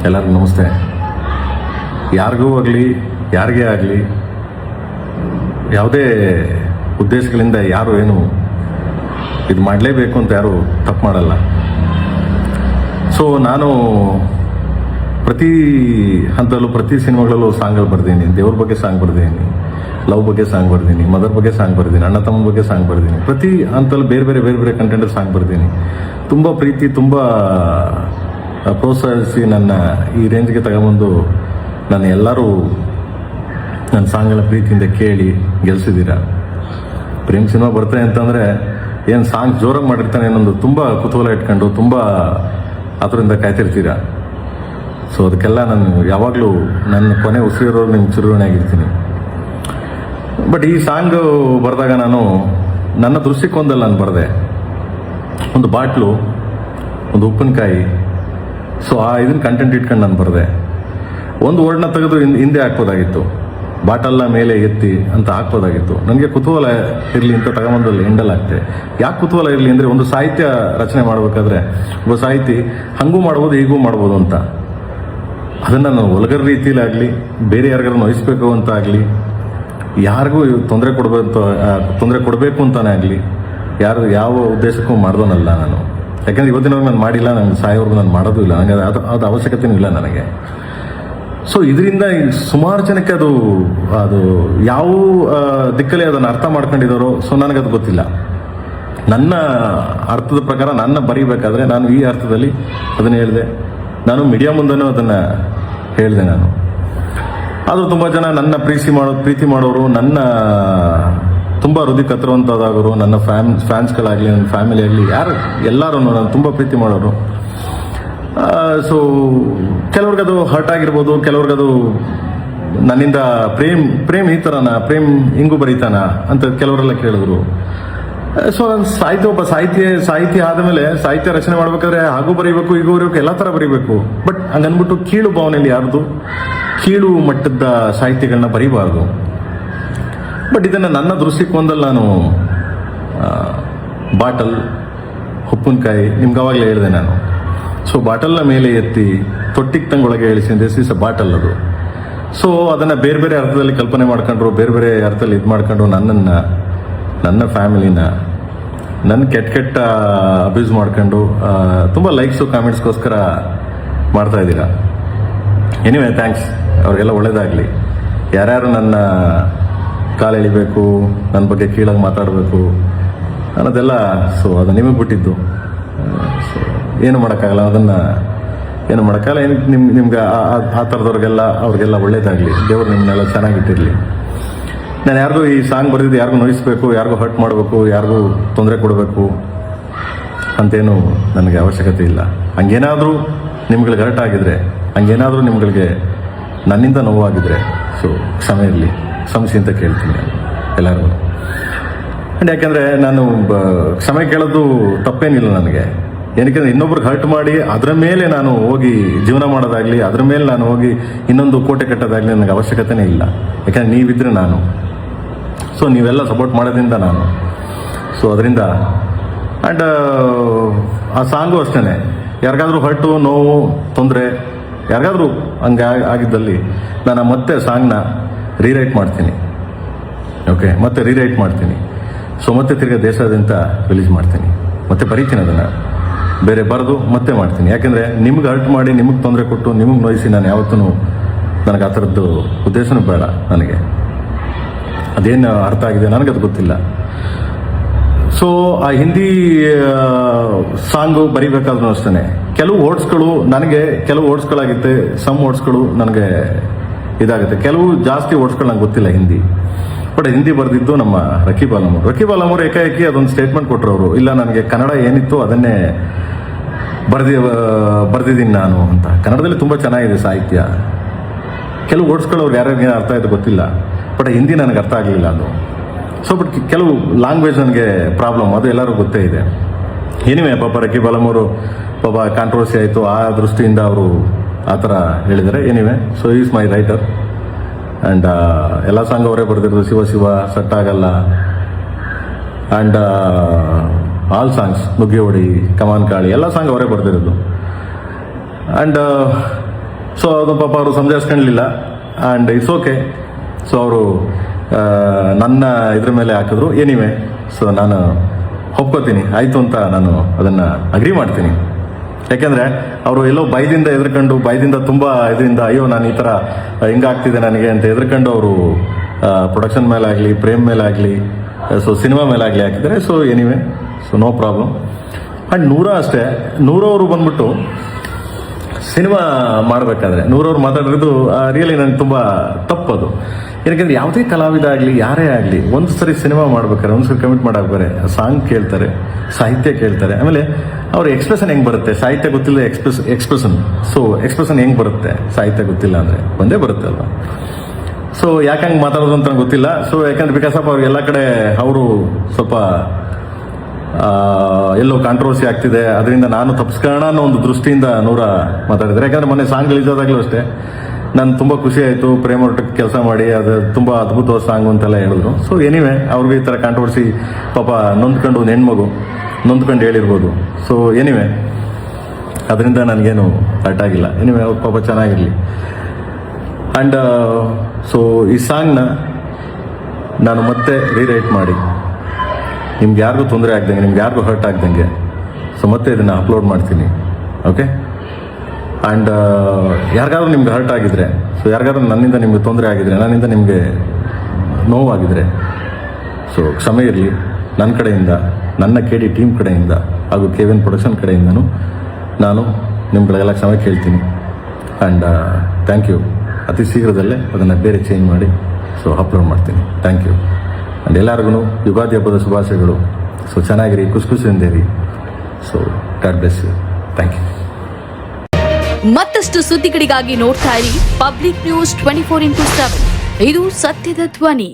ಎಲ್ಲರಿಗೂ ನಮಸ್ತೆ. ಯಾರಿಗೂ ಆಗಲಿ ಯಾರಿಗೇ ಆಗಲಿ ಯಾವುದೇ ಉದ್ದೇಶಗಳಿಂದ ಯಾರು ಏನು ಇದು ಮಾಡಲೇಬೇಕು ಅಂತ ಯಾರು ತಪ್ಪು ಮಾಡಲ್ಲ. ಸೊ ನಾನು ಪ್ರತಿ ಹಂತದಲ್ಲೂ ಪ್ರತಿ ಸಿನಿಮಾಗಳಲ್ಲೂ ಸಾಂಗ್ಗಳು ಬರ್ದೀನಿ. ದೇವ್ರ ಬಗ್ಗೆ ಸಾಂಗ್ ಬರ್ದೀನಿ, ಲವ್ ಬಗ್ಗೆ ಸಾಂಗ್ ಬರ್ದೀನಿ, ಮದರ್ ಬಗ್ಗೆ ಸಾಂಗ್ ಬರ್ದೀನಿ, ಅಣ್ಣ ತಮ್ಮ ಬಗ್ಗೆ ಸಾಂಗ್ ಬರ್ದೀನಿ. ಪ್ರತಿ ಹಂತದಲ್ಲೂ ಬೇರೆ ಬೇರೆ ಕಂಟೆಂಟ್ ಸಾಂಗ್ ಬರ್ದೀನಿ. ತುಂಬ ಪ್ರೀತಿ, ತುಂಬ ಪ್ರೋತ್ಸಾಹಿಸಿ ನನ್ನ ಈ ರೇಂಜ್ಗೆ ತಗೊಂಬಂದು ನಾನು ಎಲ್ಲರೂ ನನ್ನ ಸಾಂಗ್ಗಳ ಪ್ರೀತಿಯಿಂದ ಕೇಳಿ ಗೆಲ್ಸಿದ್ದೀರ. ಪ್ರೇಮ್ ಸಿನಿಮಾ ಬರ್ತಾನೆ ಅಂತಂದರೆ ಏನು ಸಾಂಗ್ ಜೋರಾಗಿ ಮಾಡಿರ್ತಾನೆ ಅನ್ನೊಂದು ತುಂಬ ಕುತೂಹಲ ಇಟ್ಕೊಂಡು ತುಂಬ ಅದರಿಂದ ಕಾಯ್ತಿರ್ತೀರ. ಸೊ ಅದಕ್ಕೆಲ್ಲ ನಾನು ಯಾವಾಗಲೂ ನನ್ನ ಕೊನೆ ಉಸಿರಿರೋರು ನಿಮ್ಗೆ ಚಿರುಣೆ ಆಗಿರ್ತೀನಿ. ಬಟ್ ಈ ಸಾಂಗ್ ಬರೆದಾಗ ನಾನು ನನ್ನ ದೃಷ್ಟಿಕೋನದಲ್ಲಿ ನಾನು ಬರೆದೆ. ಒಂದು ಬಾಟ್ಲು, ಒಂದು ಉಪ್ಪಿನಕಾಯಿ, ಸೊ ಇದನ್ನ ಕಂಟೆಂಟ್ ಇಟ್ಕೊಂಡು ನಾನು ಬರೆದೆ. ಒಂದು ವರ್ಡ್ನ ತೆಗೆದು ಹಿಂದೆ ಹಾಕ್ಬೋದಾಗಿತ್ತು, ಬಾಟಲ್ನ ಮೇಲೆ ಎತ್ತಿ ಅಂತ ಹಾಕ್ಬೋದಾಗಿತ್ತು. ನನಗೆ ಕುತೂಹಲ ಇರಲಿ ಅಂತ ತಗೊಂಬಂದಲ್ಲಿ ಎಂಡಲ್ ಆಗ್ತೆ. ಯಾಕೆ ಕುತೂಹಲ ಇರಲಿ ಅಂದರೆ, ಒಂದು ಸಾಹಿತ್ಯ ರಚನೆ ಮಾಡಬೇಕಾದ್ರೆ ಒಬ್ಬ ಸಾಹಿತಿ ಹಾಗೂ ಮಾಡ್ಬೋದು ಹೀಗೂ ಮಾಡ್ಬೋದು ಅಂತ, ಅದನ್ನು ನಾನು ಒಲಗರ ರೀತಿಲಾಗಲಿ ಬೇರೆ ಯಾರಿಗಾರು ನೋಯಿಸ್ಬೇಕು ಅಂತ ಆಗಲಿ, ಯಾರಿಗೂ ತೊಂದರೆ ಕೊಡಬೇಕು ಅಂತಾನೆ ಆಗಲಿ, ಯಾರು ಯಾವ ಉದ್ದೇಶಕ್ಕೂ ಮಾಡ್ದೋನಲ್ಲ ನಾನು. ಯಾಕಂದರೆ ಇವತ್ತಿನವರೆಗೂ ನಾನು ಮಾಡಿಲ್ಲ, ನನಗೆ ಸಾಯೋವರೆಗೂ ನಾನು ಮಾಡೋದು ಇಲ್ಲ, ನನಗೆ ಅದು ಅವಶ್ಯಕತೆಯೂ ಇಲ್ಲ ನನಗೆ. ಸೊ ಇದರಿಂದ ಸುಮಾರು ಜನಕ್ಕೆ ಅದು ಯಾವ ದಿಕ್ಕಲ್ಲಿ ಅದನ್ನು ಅರ್ಥ ಮಾಡ್ಕೊಂಡಿದ್ದಾರೋ, ಸೊ ನನಗದು ಗೊತ್ತಿಲ್ಲ. ನನ್ನ ಅರ್ಥದ ಪ್ರಕಾರ ನನ್ನ ಬರೀಬೇಕಾದ್ರೆ ನಾನು ಈ ಅರ್ಥದಲ್ಲಿ ಅದನ್ನು ಹೇಳಿದೆ. ನಾನು ಮೀಡಿಯಾ ಮುಂದೆನೂ ಅದನ್ನು ಹೇಳಿದೆ. ನಾನು ಆದರೂ ತುಂಬ ಜನ ನನ್ನ ಪ್ರೀತಿ ಮಾಡೋರು, ನನ್ನ ತುಂಬ ಹೃದಯ ಕತ್ತರುವಂಥದ್ದಾಗೋರು, ನನ್ನ ಫ್ಯಾನ್ಸ್ಗಳಾಗಲಿ, ನನ್ನ ಫ್ಯಾಮಿಲಿ ಆಗಲಿ, ಎಲ್ಲರೂ ನಾನು ತುಂಬ ಪ್ರೀತಿ ಮಾಡೋರು. ಸೊ ಕೆಲವ್ರಿಗದು ಹರ್ಟ್ ಆಗಿರ್ಬೋದು, ಕೆಲವ್ರಿಗದು ನನ್ನಿಂದ ಪ್ರೇಮ್ ಈ ಥರನ, ಪ್ರೇಮ್ ಹಿಂಗೂ ಬರೀತಾನ ಅಂತ ಕೆಲವರೆಲ್ಲ ಕೇಳಿದ್ರು. ಸೊ ನಾನು ಒಬ್ಬ ಸಾಹಿತಿ ಆದಮೇಲೆ ಸಾಹಿತ್ಯ ರಚನೆ ಮಾಡ್ಬೇಕಾದ್ರೆ ಹಾಗೂ ಬರೀಬೇಕು, ಹೀಗೂ ಬರೀಬೇಕು, ಎಲ್ಲ ಥರ ಬರೀಬೇಕು. ಬಟ್ ಹಂಗನ್ಬಿಟ್ಟು ಕೀಳು ಭಾವನೆಯಲ್ಲಿ ಯಾರ್ದು ಕೀಳು ಮಟ್ಟದ ಸಾಹಿತ್ಯಗಳನ್ನ ಬರೀಬಾರ್ದು. ಬಟ್ ಇದನ್ನು ನನ್ನ ದೃಷ್ಟಿಕೋನದಲ್ಲಿ ನಾನು ಬಾಟಲ್, ಉಪ್ಪಿನಕಾಯಿ ನಿಮ್ಗೆ ಅವಾಗಲೇ ಹೇಳಿದೆ ನಾನು. ಸೊ ಬಾಟಲ್ನ ಮೇಲೆ ಎತ್ತಿ ತೊಟ್ಟಿಗೆ ತಂಗೊಳಗೆ ಇಳಿಸಿ, ದಿಸ್ ಇಸ್ ಅ ಬಾಟಲ್ ಅದು. ಸೊ ಅದನ್ನು ಬೇರೆ ಅರ್ಥದಲ್ಲಿ ಕಲ್ಪನೆ ಮಾಡ್ಕೊಂಡ್ರು, ಬೇರೆ ಅರ್ಥದಲ್ಲಿ ಇದು ಮಾಡ್ಕೊಂಡ್ರು, ನನ್ನ ಫ್ಯಾಮಿಲಿನ ನನ್ನ ಕೆಟ್ಟ ಅಬ್ಯೂಸ್ ಮಾಡ್ಕೊಂಡು ತುಂಬ ಲೈಕ್ಸು ಕಾಮೆಂಟ್ಸ್ಗೋಸ್ಕರ ಮಾಡ್ತಾ ಇದ್ದೀರಾ. ಎನಿವೆ ಥ್ಯಾಂಕ್ಸ್, ಅವ್ರಿಗೆಲ್ಲ ಒಳ್ಳೇದಾಗಲಿ. ಯಾರ್ಯಾರು ನನ್ನ ಕಾಲು ಎಳಿಬೇಕು, ನನ್ನ ಬಗ್ಗೆ ಕೀಳಾಗಿ ಮಾತಾಡಬೇಕು ಅನ್ನೋದೆಲ್ಲ, ಸೊ ಅದು ನಿಮಗೆ ಬಿಟ್ಟಿದ್ದು. ಸೊ ಏನು ಮಾಡೋಕ್ಕಾಗಲ್ಲ, ಅದನ್ನು ಏನು ಮಾಡೋಕ್ಕಾಗಲ್ಲ. ನಿಮ್ಗೆ ಆ ಥರದವ್ರಿಗೆಲ್ಲ ಅವ್ರಿಗೆಲ್ಲ ಒಳ್ಳೇದಾಗಲಿ, ದೇವರು ನಿಮ್ಮನ್ನೆಲ್ಲ ಚೆನ್ನಾಗಿಟ್ಟಿರಲಿ. ನಾನು ಯಾರಿಗೂ ಈ ಸಾಂಗ್ ಬರೆದಿದ್ದು ಯಾರಿಗೂ ನೋಯಿಸ್ಬೇಕು, ಯಾರಿಗೂ ಹರ್ಟ್ ಮಾಡಬೇಕು, ಯಾರಿಗೂ ತೊಂದರೆ ಕೊಡಬೇಕು ಅಂತೇನು ನನಗೆ ಅವಶ್ಯಕತೆ ಇಲ್ಲ. ಹಂಗೇನಾದರೂ ನಿಮ್ಗಳಿಗೆ ಹರ್ಟ್ ಆಗಿದ್ರೆ, ಹಂಗೇನಾದರೂ ನಿಮ್ಗಳಿಗೆ ನನ್ನಿಂದ ನೋವಾಗಿದ್ರೆ, ಸೊ ಕ್ಷಮೆ ಇರಲಿ, ಕ್ಷಮಿಸಿ ಅಂತ ಕೇಳ್ತೀನಿ ಎಲ್ಲರಿಗೂ. ಆ್ಯಂಡ್ ಯಾಕೆಂದರೆ ನಾನು ಕ್ಷಮೆ ಕೇಳೋದು ತಪ್ಪೇನಿಲ್ಲ ನನಗೆ. ಏನಕ್ಕೆ ಇನ್ನೊಬ್ರಿಗೆ ಹರ್ಟ್ ಮಾಡಿ ಅದರ ಮೇಲೆ ನಾನು ಹೋಗಿ ಜೀವನ ಮಾಡೋದಾಗಲಿ, ಅದರ ಮೇಲೆ ನಾನು ಹೋಗಿ ಇನ್ನೊಂದು ಕೋಟೆ ಕಟ್ಟೋದಾಗಲಿ ನನಗೆ ಅವಶ್ಯಕತೆನೇ ಇಲ್ಲ. ಯಾಕಂದರೆ ನೀವಿದ್ರೆ ನಾನು, ಸೊ ನೀವೆಲ್ಲ ಸಪೋರ್ಟ್ ಮಾಡೋದ್ರಿಂದ ನಾನು. ಸೊ ಅದರಿಂದ ಆ್ಯಂಡ್ ಆ ಸಾಂಗು ಅಷ್ಟೇ, ಯಾರಿಗಾದ್ರೂ ಹರ್ಟು, ನೋವು, ತೊಂದರೆ ಯಾರಿಗಾದ್ರೂ ಹಂಗೆ ಆಗಿದ್ದಲ್ಲಿ ನಾನು ಮತ್ತೆ ಸಾಂಗ್ನ ರೀರೈಟ್ ಮಾಡ್ತೀನಿ. ಓಕೆ, ಮತ್ತೆ ರೀರೈಟ್ ಮಾಡ್ತೀನಿ. ಸೊ ಮತ್ತೆ ತಿರ್ಗಿ ದೇಶಾದ್ಯಂತ ರಿಲೀಸ್ ಮಾಡ್ತೀನಿ, ಮತ್ತೆ ಬರೀತೀನಿ ಅದನ್ನು ಬೇರೆ ಬರೆದು ಮತ್ತೆ ಮಾಡ್ತೀನಿ. ಯಾಕೆಂದರೆ ನಿಮ್ಗೆ ಹರ್ಟ್ ಮಾಡಿ, ನಿಮಗೆ ತೊಂದರೆ ಕೊಟ್ಟು, ನಿಮಗೆ ನೋಯಿಸಿ ನಾನು ಯಾವತ್ತೂ ನನಗೆ ಆ ಥರದ್ದು ಉದ್ದೇಶನೂ ಬೇಡ. ನನಗೆ ಅದೇನು ಅರ್ಥ ಆಗಿದೆ ನನಗದು ಗೊತ್ತಿಲ್ಲ. ಸೊ ಆ ಹಿಂದಿ ಸಾಂಗು ಬರಿಬೇಕಾದ್ರೂ ಅಷ್ಟೇ ಕೆಲವು ವರ್ಡ್ಸ್ಗಳಾಗುತ್ತೆ, ಸಮ್ ವರ್ಡ್ಸ್ಗಳು ನನಗೆ ಇದಾಗುತ್ತೆ, ಕೆಲವು ಜಾಸ್ತಿ ವರ್ಡ್ಸ್ಗಳು ನಂಗೆ ಗೊತ್ತಿಲ್ಲ ಹಿಂದಿ. ಬಟ್ ಹಿಂದಿ ಬರೆದಿದ್ದು ನಮ್ಮ ರಕೀಬ್ ಅಲಮೂರು ಏಕಾಏಕಿ ಅದೊಂದು ಸ್ಟೇಟ್ಮೆಂಟ್ ಕೊಟ್ಟರು ಅವರು, ಇಲ್ಲ ನನಗೆ ಕನ್ನಡ ಏನಿತ್ತು ಅದನ್ನೇ ಬರೆದಿದ್ದೀನಿ ನಾನು ಅಂತ. ಕನ್ನಡದಲ್ಲಿ ತುಂಬ ಚೆನ್ನಾಗಿದೆ ಸಾಹಿತ್ಯ. ಕೆಲವು ವರ್ಡ್ಸ್ಗಳು ಅವ್ರು ಯಾರ್ಯಾರಿಗೆ ಅರ್ಥ ಆಯಿತು ಗೊತ್ತಿಲ್ಲ, ಬಟ್ ಹಿಂದಿ ನನಗೆ ಅರ್ಥ ಆಗಲಿಲ್ಲ ಅದು. ಸೊ ಬಟ್ ಕೆಲವು ಲ್ಯಾಂಗ್ವೇಜ್ ನನಗೆ ಪ್ರಾಬ್ಲಮ್, ಅದು ಎಲ್ಲರಿಗೂ ಗೊತ್ತೇ ಇದೆ. ಏನಿವೆ ಪಾಪ ರಕೀಬ್ ಅಲಮೂರು ಪಾಪ ಕಾಂಟ್ರವರ್ಸಿ ಆಯಿತು, ಆ ದೃಷ್ಟಿಯಿಂದ ಅವರು ಆ ಥರ ಹೇಳಿದ್ದಾರೆ. ಏನಿವೆ, so is my writer and ಎಲ್ಲ ಸಾಂಗ್ ಅವರೇ ಬರೆದಿರೋದು. ಶಿವ ಸೆಟ್ ಆಗಲ್ಲ ಆ್ಯಂಡ್ ಆಲ್ ಸಾಂಗ್ಸ್, ನುಗ್ಗೆ ಹೊಡಿ, ಕಮಾನ್ ಕಾಳಿ ಎಲ್ಲ ಸಾಂಗ್ ಅವರೇ ಬರೆದಿರೋದು. ಆ್ಯಂಡ್ ಸೊ ಅದು ಪಾಪ ಅವರು ಸಮಜಾಯಿಸ್ಕೊಳ್ಳಲಿಲ್ಲ ಆ್ಯಂಡ್ ಇಟ್ಸ್ ಓಕೆ. ಸೊ ಅವರು ನನ್ನ ಇದ್ರ ಮೇಲೆ ಹಾಕಿದ್ರು. ಎನಿವೆ, ಸೊ ನಾನು ಒಪ್ಕೋತೀನಿ, ಆಯಿತು ಅಂತ ನಾನು ಅದನ್ನು ಅಗ್ರಿ ಮಾಡ್ತೀನಿ. ಯಾಕೆಂದರೆ ಅವರು ಎಲ್ಲೋ ಭಯದಿಂದ ಎದ್ರಕೊಂಡು, ಭಯದಿಂದ ತುಂಬ ಇದರಿಂದ ಅಯ್ಯೋ ನಾನು ಈ ಥರ ಹಿಂಗಾಗ್ತಿದೆ ನನಗೆ ಅಂತ ಎದ್ರಕೊಂಡು ಅವರು ಪ್ರೊಡಕ್ಷನ್ ಮೇಲಾಗಲಿ, ಪ್ರೇಮ್ ಮೇಲಾಗಲಿ, ಸೊ ಸಿನಿಮಾ ಮೇಲಾಗಲಿ ಹಾಕಿದ್ದಾರೆ. So anyway, so no problem. And ಅಷ್ಟೇ, ಅವರು ಬಂದ್ಬಿಟ್ಟು ಸಿನಿಮಾ ಮಾಡಬೇಕಾದ್ರೆ ನೂರವ್ರು ಮಾತಾಡಿರೋದು ರಿಯಲಿ ನನಗೆ ತುಂಬ ತಪ್ಪದು. ಏನಕ್ಕೆ ಯಾವುದೇ ಕಲಾವಿದ ಆಗಲಿ, ಯಾರೇ ಆಗಲಿ, ಒಂದು ಸರಿ ಸಿನಿಮಾ ಮಾಡ್ಬೇಕಾದ್ರೆ, ಒಂದು ಸರಿ ಕಮಿಟ್ ಮಾಡಾಕ್ತಾರೆ, ಸಾಂಗ್ ಕೇಳ್ತಾರೆ, ಸಾಹಿತ್ಯ ಕೇಳ್ತಾರೆ, ಆಮೇಲೆ ಅವ್ರ ಎಕ್ಸ್ಪ್ರೆಷನ್ ಹೆಂಗೆ ಬರುತ್ತೆ, ಸಾಹಿತ್ಯ ಗೊತ್ತಿಲ್ಲ, ಎಕ್ಸ್ಪ್ರೆಷನ್. ಸೊ ಎಕ್ಸ್ಪ್ರೆಷನ್ ಹೆಂಗೆ ಬರುತ್ತೆ, ಸಾಹಿತ್ಯ ಗೊತ್ತಿಲ್ಲ ಅಂದರೆ ಒಂದೇ ಬರುತ್ತೆ ಅಲ್ವಾ. ಸೊ ಯಾಕೆ ಹಂಗೆ ಮಾತಾಡೋದು ಅಂತ ನಂಗೆ ಗೊತ್ತಿಲ್ಲ. ಸೊ ಯಾಕಂದ್ರೆ ಬಿಕಾಸ್ ಆಫ್ ಅವ್ರು ಎಲ್ಲ ಕಡೆ ಅವರು ಸ್ವಲ್ಪ ಎಲ್ಲೋ ಕಾಂಟ್ರವರ್ಸಿ ಆಗ್ತಿದೆ, ಅದರಿಂದ ನಾನು ತಪ್ಪಿಸ್ಕೊಳ್ಳೋಣ ಅನ್ನೋ ಒಂದು ದೃಷ್ಟಿಯಿಂದ ಮಾತಾಡಿದ್ದಾರೆ. ಯಾಕಂದರೆ ಮೊನ್ನೆ ಸಾಂಗ್ ರಿಲೀಸ್ ಆದಾಗಲೂ ಅಷ್ಟೇ ನಾನು ತುಂಬ ಖುಷಿ ಆಯಿತು, ಪ್ರೇಮ್ ಒಟ್ಟಿಗೆ ಕೆಲಸ ಮಾಡಿ, ಅದು ತುಂಬ ಅದ್ಭುತವಾದ ಸಾಂಗ್ ಅಂತೆಲ್ಲ ಹೇಳಿದ್ರು. ಸೊ ಎನಿವೆ, ಅವ್ರಿಗೆ ಈ ಥರ ಕಾಂಟ್ರವರ್ಸಿ ಪಾಪ ನೊಂದ್ಕೊಂಡು, ಒಂದು ಹೆಣ್ಮಗು ನೊಂದ್ಕೊಂಡು ಹೇಳಿರ್ಬೋದು. ಸೊ ಎನಿವೆ, ಅದರಿಂದ ನನಗೇನು ಹರ್ಟ್ ಆಗಿಲ್ಲ. ಎನಿವೆ, ಅವ್ರ ಪಾಪ ಚೆನ್ನಾಗಿರಲಿ. ಆ್ಯಂಡ್ ಸೊ ಈ ಸಾಂಗ್ನ ನಾನು ಮತ್ತೆ ರೀರೈಟ್ ಮಾಡಿ ನಿಮ್ಗೆ ಯಾರಿಗೂ ತೊಂದರೆ ಆಗ್ದಂಗೆ, ನಿಮ್ಗೆ ಯಾರಿಗೂ ಹರ್ಟ್ ಆಗ್ದಂಗೆ, ಸೊ ಮತ್ತೆ ಇದನ್ನು ಅಪ್ಲೋಡ್ ಮಾಡ್ತೀನಿ. ಓಕೆ. ಆ್ಯಂಡ್ ಯಾರಿಗಾದ್ರೂ ನಿಮ್ಗೆ ಹರ್ಟ್ ಆಗಿದ್ರೆ, ಸೊ ಯಾರಿಗಾದ್ರೂ ನನ್ನಿಂದ ನಿಮ್ಗೆ ತೊಂದರೆ ಆಗಿದ್ರೆ, ನನ್ನಿಂದ ನಿಮಗೆ ನೋವಾಗಿದ್ರೆ, ಸೊ ಕ್ಷಮೆ ಇರಲಿ. ನನ್ನ ಕಡೆಯಿಂದ, ನನ್ನ KD ಟೀಮ್ ಕಡೆಯಿಂದ ಹಾಗೂ KVN ಪ್ರೊಡಕ್ಷನ್ ಕಡೆಯಿಂದನೂ ನಾನು ನಿಮ್ಗಳಿಗೆಲ್ಲ ಕ್ಷಮೆ ಕೇಳ್ತೀನಿ. And thank you. ಅತಿ ಶೀಘ್ರದಲ್ಲೇ ಅದನ್ನು ಬೇರೆ ಚೇಂಜ್ ಮಾಡಿ ಸೊ ಅಪ್ಲೋಡ್ ಮಾಡ್ತೀನಿ. Thank you. ಆ್ಯಂಡ್ ಎಲ್ಲರಿಗೂ ಯುಗಾದಿ ಹಬ್ಬದ ಶುಭಾಶಯಗಳು. ಸೊ ಚೆನ್ನಾಗಿರಿ, ಖುಷಿಯಿಂದ ಇರಿ. So god bless you. Thank you. ಮತ್ತಷ್ಟು ಸುದ್ದಿಗಳಿಗಾಗಿ ನೋಡ್ತಾ ಇರಿ ಪಬ್ಲಿಕ್ ನ್ಯೂಸ್ 24x7. ಇದು ಸತ್ಯದ ಧ್ವನಿ.